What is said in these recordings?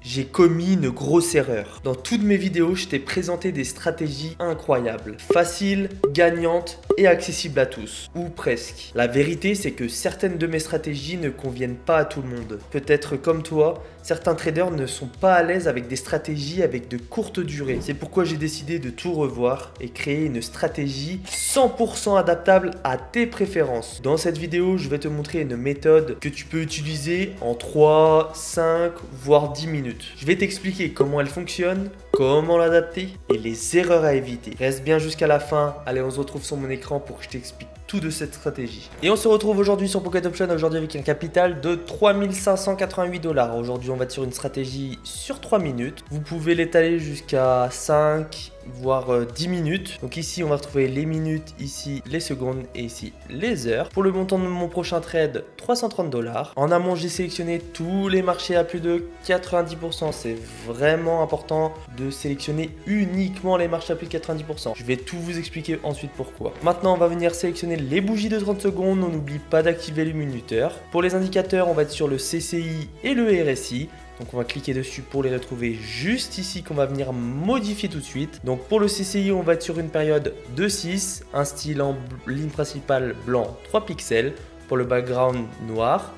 j'ai commis une grosse erreur. Dans toutes mes vidéos, je t'ai présenté des stratégies incroyables, faciles, gagnantes et accessibles à tous, ou presque. La vérité, c'est que certaines de mes stratégies ne conviennent pas à tout le monde. Peut-être comme toi, certains traders ne sont pas à l'aise avec des stratégies avec de courtes durées. C'est pourquoi j'ai décidé de tout revoir et créer une stratégie 100% adaptable à tes préférences. Dans cette vidéo, je vais te montrer une méthode que tu peux utiliser en 3, 5, voire 10 minutes. Je vais t'expliquer comment elle fonctionne, comment l'adapter et les erreurs à éviter. Reste bien jusqu'à la fin. Allez, on se retrouve sur mon écran pour que je t'explique tout de cette stratégie. Et on se retrouve aujourd'hui sur Pocket Option, aujourd'hui avec un capital de 3588 $. Aujourd'hui, on va être sur une stratégie sur 3 minutes. Vous pouvez l'étaler jusqu'à 5 voire 10 minutes. Donc ici, on va retrouver les minutes, ici les secondes et ici les heures. Pour le montant de mon prochain trade, 330 $. En amont, j'ai sélectionné tous les marchés à plus de 90%. C'est vraiment important de sélectionner uniquement les marchés à plus de 90%. Je vais tout vous expliquer ensuite pourquoi. Maintenant, on va venir sélectionner les bougies de 30 secondes. On n'oublie pas d'activer le minuteur. Pour les indicateurs, on va être sur le CCI et le RSI. Donc on va cliquer dessus pour les retrouver juste ici qu'on va venir modifier tout de suite. Donc pour le CCI, on va être sur une période de 6, un style en ligne principale blanc 3 pixels, pour le background noir.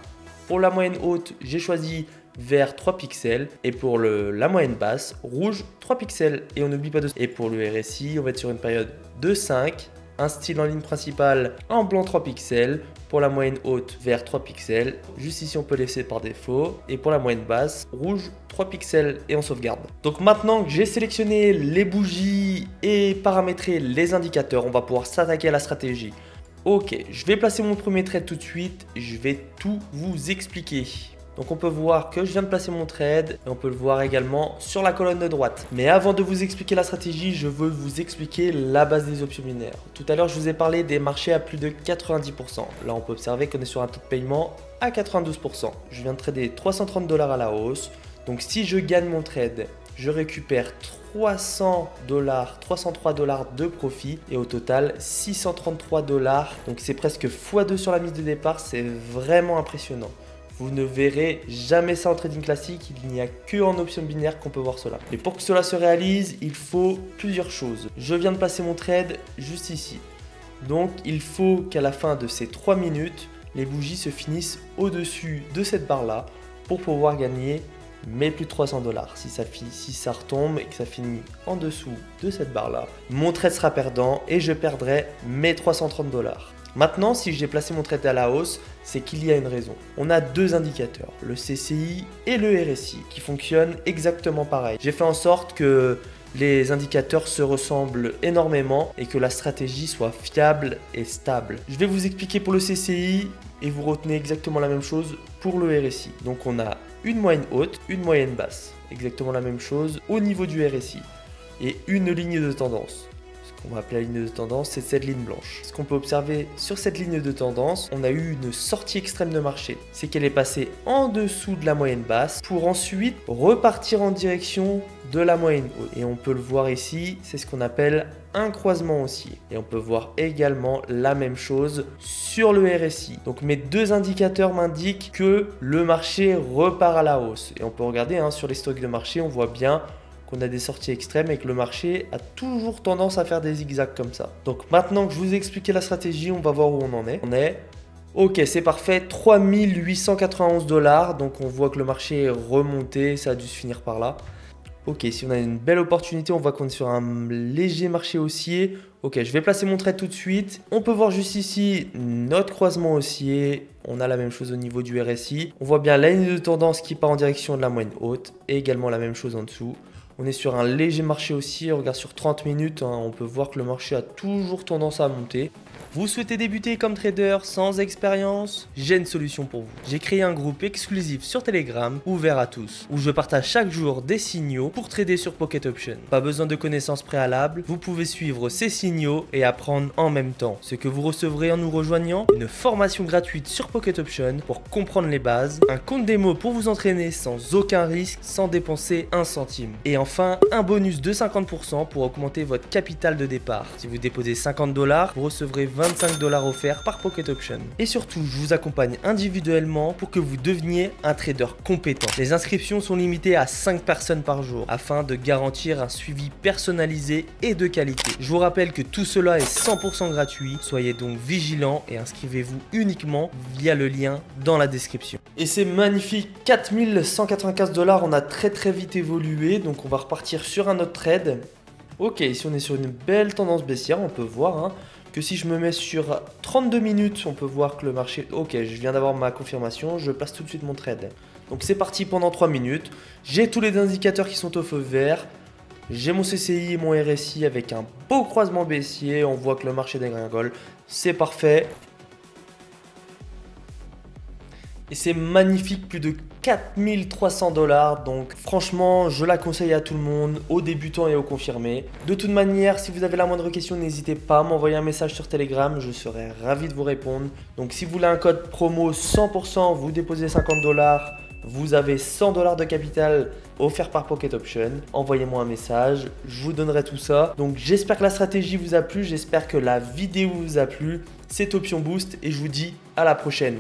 Pour la moyenne haute, j'ai choisi vert 3 pixels et pour la moyenne basse, rouge 3 pixels et on n'oublie pas de... Et pour le RSI, on va être sur une période de 5, un style en ligne principale en blanc 3 pixels, pour la moyenne haute vert 3 pixels, juste ici on peut laisser par défaut et pour la moyenne basse rouge 3 pixels et on sauvegarde. Donc maintenant que j'ai sélectionné les bougies et paramétré les indicateurs, on va pouvoir s'attaquer à la stratégie. Ok, je vais placer mon premier trade tout de suite, je vais tout vous expliquer. Donc on peut voir que je viens de placer mon trade et on peut le voir également sur la colonne de droite. Mais avant de vous expliquer la stratégie, je veux vous expliquer la base des options binaires. Tout à l'heure, je vous ai parlé des marchés à plus de 90%. Là, on peut observer qu'on est sur un taux de paiement à 92%. Je viens de trader 330 $ à la hausse. Donc si je gagne mon trade, je récupère 300 $, 303 $ de profit et au total 633 $. Donc c'est presque x2 sur la mise de départ, c'est vraiment impressionnant. Vous ne verrez jamais ça en trading classique, il n'y a que en option binaire qu'on peut voir cela. Et pour que cela se réalise, il faut plusieurs choses. Je viens de placer mon trade juste ici. Donc il faut qu'à la fin de ces 3 minutes, les bougies se finissent au-dessus de cette barre-là pour pouvoir gagner mes plus de 300 $. Si ça retombe et que ça finit en dessous de cette barre-là, mon trade sera perdant et je perdrai mes 330 $. Maintenant, si j'ai placé mon trade à la hausse, c'est qu'il y a une raison. On a deux indicateurs, le CCI et le RSI, qui fonctionnent exactement pareil. J'ai fait en sorte que les indicateurs se ressemblent énormément et que la stratégie soit fiable et stable. Je vais vous expliquer pour le CCI et vous retenez exactement la même chose pour le RSI. Donc on a une moyenne haute, une moyenne basse, exactement la même chose au niveau du RSI et une ligne de tendance. On va appeler la ligne de tendance, c'est cette ligne blanche. Ce qu'on peut observer sur cette ligne de tendance, on a eu une sortie extrême de marché. C'est qu'elle est passée en dessous de la moyenne basse pour ensuite repartir en direction de la moyenne haute. Et on peut le voir ici, c'est ce qu'on appelle un croisement haussier. Et on peut voir également la même chose sur le RSI. Donc mes deux indicateurs m'indiquent que le marché repart à la hausse. Et on peut regarder sur les stocks de marché, on voit bien qu'on a des sorties extrêmes et que le marché a toujours tendance à faire des zigzags comme ça. Donc maintenant que je vous ai expliqué la stratégie, on va voir où on en est. Ok, c'est parfait, 3891 $. Donc on voit que le marché est remonté, ça a dû se finir par là. Ok, si on a une belle opportunité, on voit qu'on est sur un léger marché haussier. Ok, je vais placer mon trade tout de suite. On peut voir juste ici notre croisement haussier. On a la même chose au niveau du RSI. On voit bien la ligne de tendance qui part en direction de la moyenne haute et également la même chose en dessous. On est sur un léger marché haussier, on regarde sur 30 minutes, on peut voir que le marché a toujours tendance à monter. Vous souhaitez débuter comme trader sans expérience? J'ai une solution pour vous. J'ai créé un groupe exclusif sur Telegram, ouvert à tous, où je partage chaque jour des signaux pour trader sur Pocket Option. Pas besoin de connaissances préalables, vous pouvez suivre ces signaux et apprendre en même temps. Ce que vous recevrez en nous rejoignant, une formation gratuite sur Pocket Option pour comprendre les bases, un compte démo pour vous entraîner sans aucun risque, sans dépenser un centime. Et enfin, un bonus de 50% pour augmenter votre capital de départ. Si vous déposez 50 $, vous recevrez aurez 25 $ offerts par Pocket Option. Et surtout, je vous accompagne individuellement pour que vous deveniez un trader compétent. Les inscriptions sont limitées à 5 personnes par jour afin de garantir un suivi personnalisé et de qualité. Je vous rappelle que tout cela est 100% gratuit, soyez donc vigilants et inscrivez-vous uniquement via le lien dans la description. Et c'est magnifique, 4195 $, on a très vite évolué, donc on va repartir sur un autre trade. Ok, ici on est sur une belle tendance baissière, on peut voir que si je me mets sur 32 minutes, on peut voir que le marché... Ok, je viens d'avoir ma confirmation, je place tout de suite mon trade. Donc c'est parti pendant 3 minutes, j'ai tous les indicateurs qui sont au feu vert, j'ai mon CCI et mon RSI avec un beau croisement baissier, on voit que le marché dégringole, c'est parfait. Et c'est magnifique, plus de 4300 $, donc franchement je la conseille à tout le monde, aux débutants et aux confirmés. De toute manière, si vous avez la moindre question, n'hésitez pas à m'envoyer un message sur Telegram, je serai ravi de vous répondre. Donc si vous voulez un code promo 100%, vous déposez 50 $, vous avez 100 $ de capital offert par Pocket Option. Envoyez-moi un message, je vous donnerai tout ça. Donc j'espère que la stratégie vous a plu, j'espère que la vidéo vous a plu. C'est Option Boost et je vous dis à la prochaine.